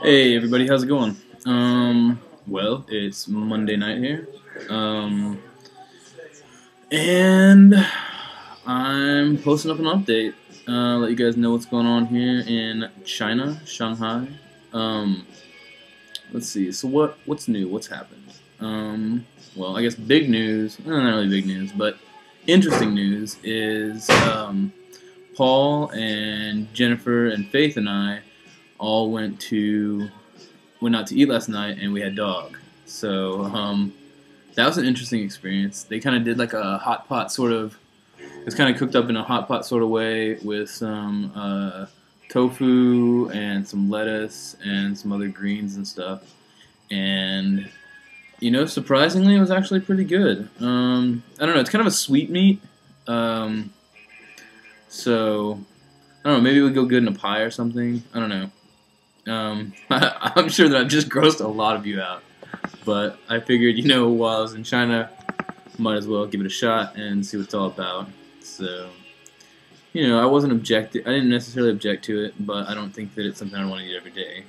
Hey everybody, how's it going? Well, it's Monday night here. Um, and I'm posting up an update. Let you guys know what's going on here in China, Shanghai. Um, let's see. So what's new? What's happened? Well, I guess big news. Not really big news, but interesting news is Paul and Jennifer and Faith and I all went out to eat last night, and we had dog. So that was an interesting experience. They kind of did like a hot pot sort of. It was kind of cooked up in a hot pot sort of way with some tofu and some lettuce and some other greens and stuff. And surprisingly, it was actually pretty good. I don't know. It's kind of a sweet meat. So I don't know. Maybe it would go good in a pie or something. I don't know. I'm sure that I've just grossed a lot of you out, but I figured, while I was in China, might as well give it a shot and see what it's all about. So, I wasn't I didn't necessarily object to it, but I don't think that it's something I want to eat every day.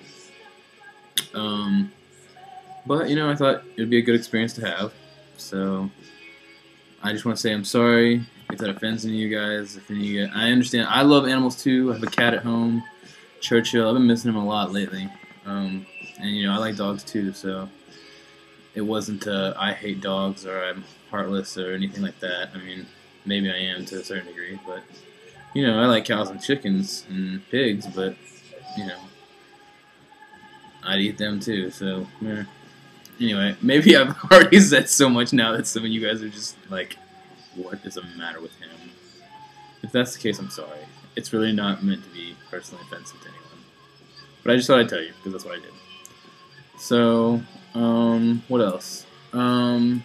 But I thought it would be a good experience to have. So, I just want to say I'm sorry if that offends any of you guys. I understand. I love animals too. I have a cat at home. Churchill, I've been missing him a lot lately, and I like dogs too, so it wasn't I hate dogs or I'm heartless or anything like that. I mean, maybe I am to a certain degree, but I like cows and chickens and pigs, but I'd eat them too. So anyway, maybe I've already said so much now that some of you guys are just like, what is the matter with him? If that's the case, I'm sorry. It's really not meant to be personally offensive to anyone. But I just thought I'd tell you, because that's what I did. So, what else? Oh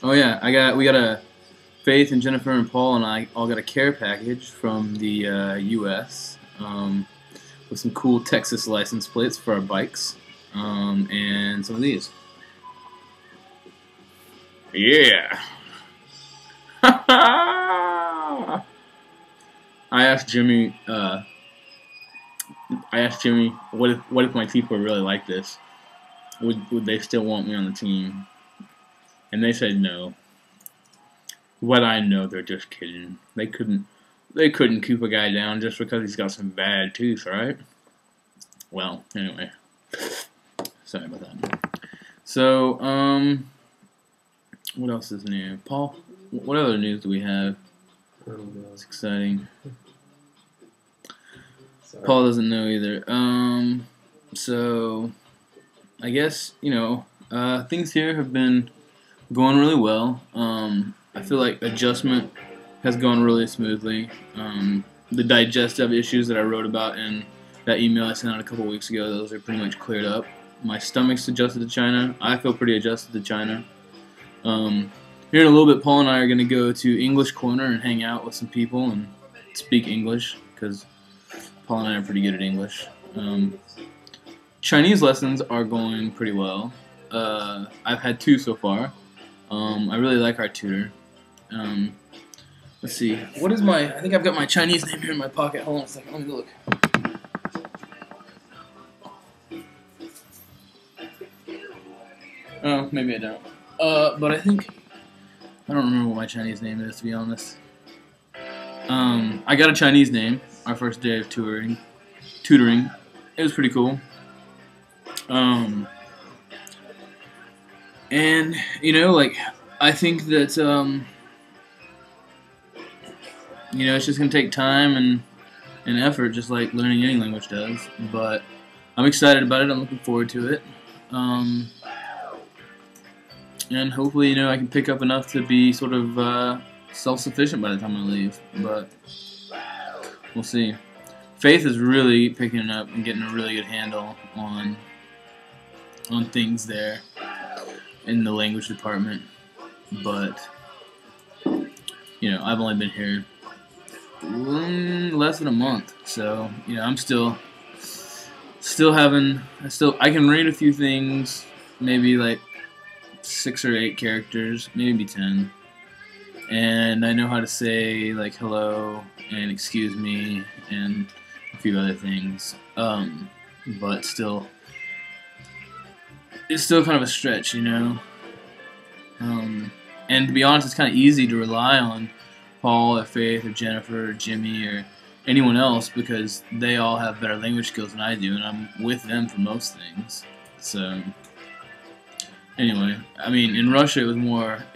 yeah, we got a, Faith and Jennifer and Paul and I all got a care package from the U.S. With some cool Texas license plates for our bikes, and some of these. Yeah. I asked Jimmy. What if my teeth were really like this? Would they still want me on the team? And they said no. But I know they're just kidding. They couldn't keep a guy down just because he's got some bad teeth, right? Well, anyway. Sorry about that. So, what else is new? Paul, what other news do we have? It's exciting. Sorry. Paul doesn't know either. So, I guess, things here have been going really well. I feel like adjustment has gone really smoothly. The digestive issues that I wrote about in that email I sent out a couple weeks ago, those are pretty much cleared up. My stomach's adjusted to China. I feel pretty adjusted to China. Here in a little bit, Paul and I are going to go to English Corner and hang out with some people and speak English, because Paul and I are pretty good at English. Chinese lessons are going pretty well. I've had 2 so far. I really like our tutor. Let's see. I think I've got my Chinese name here in my pocket. Hold on a second. Let me look. Oh, maybe I don't. But I don't remember what my Chinese name is, to be honest. I got a Chinese name our first day of tutoring. It was pretty cool. And I think that it's just gonna take time and effort, just like learning any language does. But I'm excited about it. I'm looking forward to it. And hopefully, I can pick up enough to be sort of self-sufficient by the time I leave. But we'll see. Faith is really picking it up and getting a really good handle on things there in the language department. But I've only been here less than a month, so I'm still I can read a few things, maybe like 6 or 8 characters, maybe 10. and I know how to say like hello and excuse me and a few other things. But still, it's still kind of a stretch, you know. And to be honest, it's kind of easy to rely on Paul or Faith or Jennifer or Jimmy or anyone else because they all have better language skills than I do, and I'm with them for most things. So anyway, I mean, in Russia it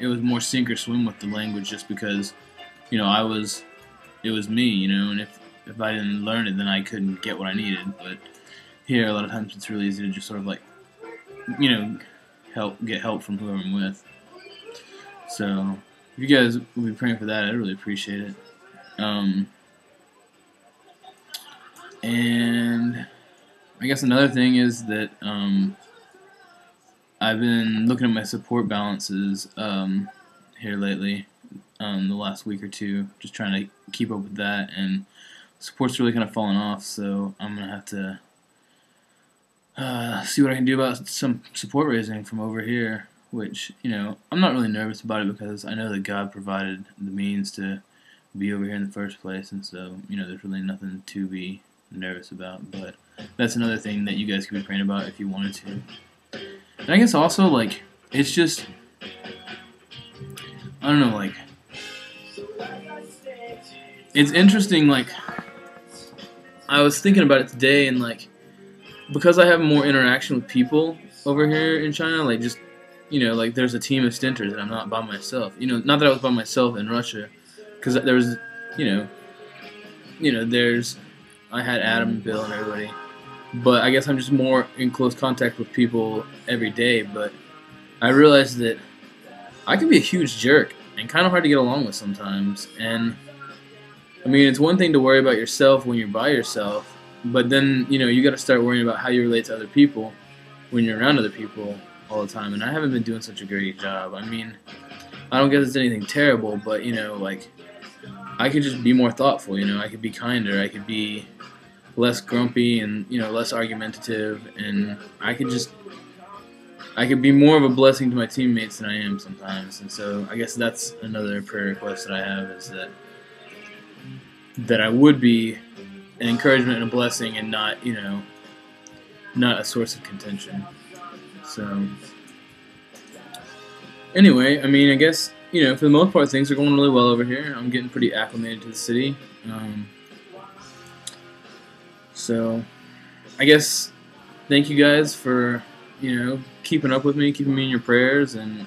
was more sink or swim with the language, just because, you know, it was me, you know, and if I didn't learn it, then I couldn't get what I needed. But here, a lot of times, it's really easy to just sort of like, you know, get help from whoever I'm with. So if you guys would be praying for that, I'd really appreciate it. And I guess another thing is that I've been looking at my support balances here lately, the last week or two, just trying to keep up with that, and support's really kind of fallen off, so I'm going to have to see what I can do about some support raising from over here, which, you know, I'm not really nervous about it because I know that God provided the means to be over here in the first place, and so, you know, there's really nothing to be nervous about. But that's another thing that you guys could be praying about if you wanted to. And I guess also, like, it's just, I don't know, like, it's interesting, like, I was thinking about it today, and, like, because I have more interaction with people over here in China, like, just, you know, like, there's a team of stinters, and I'm not by myself. You know, not that I was by myself in Russia, because there was, you know, there's, I had Adam and Bill and everybody, but I guess I'm just more in close contact with people every day. But I realized that I can be a huge jerk and kind of hard to get along with sometimes. And I mean, it's one thing to worry about yourself when you're by yourself, but then, you know, you got to start worrying about how you relate to other people when you're around other people all the time. And I haven't been doing such a great job. I mean, I don't guess it's anything terrible, but, you know, like, I could just be more thoughtful, you know, I could be kinder, I could be less grumpy and, you know, less argumentative, and I could be more of a blessing to my teammates than I am sometimes. And so I guess that's another prayer request that I have, is that I would be an encouragement and a blessing and not, you know, not a source of contention. So anyway, I mean, I guess, you know, for the most part, things are going really well over here. I'm getting pretty acclimated to the city. So I guess thank you guys for, you know, keeping up with me, keeping me in your prayers, and,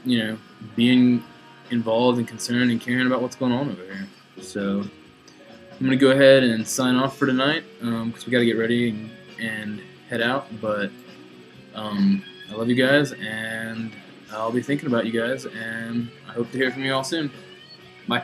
you know, being involved and concerned and caring about what's going on over here. So I'm going to go ahead and sign off for tonight because we got to get ready and head out. But I love you guys, and I'll be thinking about you guys, and I hope to hear from you all soon. Bye.